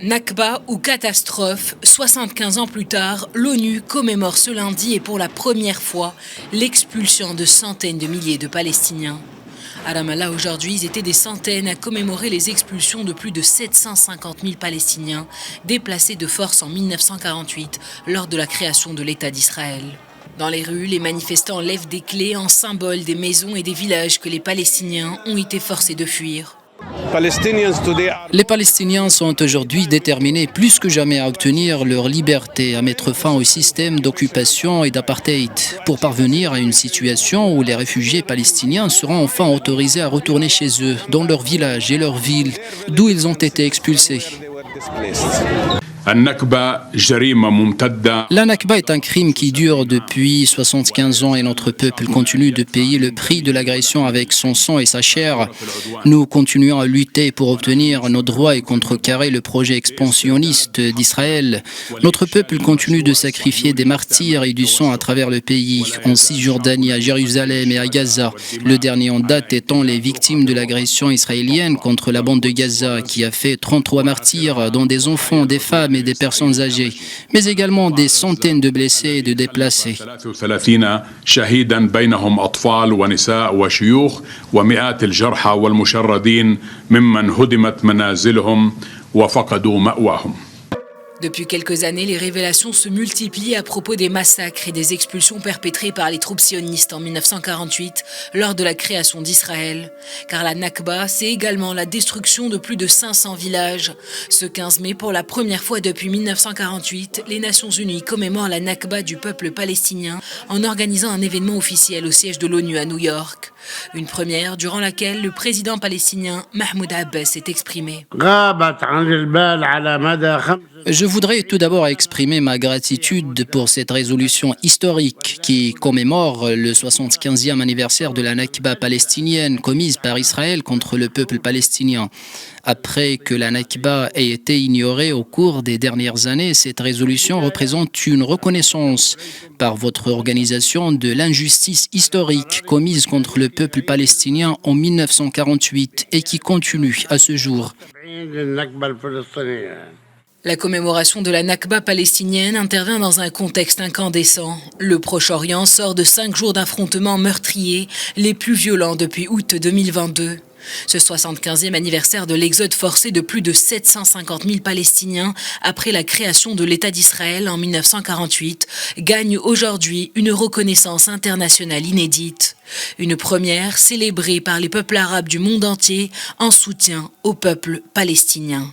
Nakba ou catastrophe, 75 ans plus tard, l'ONU commémore ce lundi et pour la première fois l'expulsion de centaines de milliers de Palestiniens. À Ramallah aujourd'hui, ils étaient des centaines à commémorer les expulsions de plus de 750 000 Palestiniens déplacés de force en 1948 lors de la création de l'État d'Israël. Dans les rues, les manifestants lèvent des clés en symbole des maisons et des villages que les Palestiniens ont été forcés de fuir. Les Palestiniens sont aujourd'hui déterminés plus que jamais à obtenir leur liberté, à mettre fin au système d'occupation et d'apartheid, pour parvenir à une situation où les réfugiés palestiniens seront enfin autorisés à retourner chez eux, dans leur village et leur ville, d'où ils ont été expulsés. La Nakba est un crime qui dure depuis 75 ans et notre peuple continue de payer le prix de l'agression avec son sang et sa chair. Nous continuons à lutter pour obtenir nos droits et contrecarrer le projet expansionniste d'Israël. Notre peuple continue de sacrifier des martyrs et du sang à travers le pays, en Cisjordanie, à Jérusalem et à Gaza. Le dernier en date étant les victimes de l'agression israélienne contre la bande de Gaza qui a fait 33 martyrs, dont des enfants, des femmes et des personnes âgées, mais également des centaines de blessés et de déplacés. Depuis quelques années, les révélations se multiplient à propos des massacres et des expulsions perpétrées par les troupes sionistes en 1948 lors de la création d'Israël. Car la Nakba, c'est également la destruction de plus de 500 villages. Ce 15 mai, pour la première fois depuis 1948, les Nations Unies commémorent la Nakba du peuple palestinien en organisant un événement officiel au siège de l'ONU à New York. Une première durant laquelle le président palestinien Mahmoud Abbas s'est exprimé. Je voudrais tout d'abord exprimer ma gratitude pour cette résolution historique qui commémore le 75e anniversaire de la Nakba palestinienne commise par Israël contre le peuple palestinien. Après que la Nakba ait été ignorée au cours des dernières années, cette résolution représente une reconnaissance par votre organisation de l'injustice historique commise contre le peuple palestinien en 1948 et qui continue à ce jour. La commémoration de la Nakba palestinienne intervient dans un contexte incandescent. Le Proche-Orient sort de 5 jours d'affrontements meurtriers, les plus violents depuis août 2022. Ce 75e anniversaire de l'exode forcé de plus de 750 000 Palestiniens après la création de l'État d'Israël en 1948 gagne aujourd'hui une reconnaissance internationale inédite. Une première célébrée par les peuples arabes du monde entier en soutien au peuple palestinien.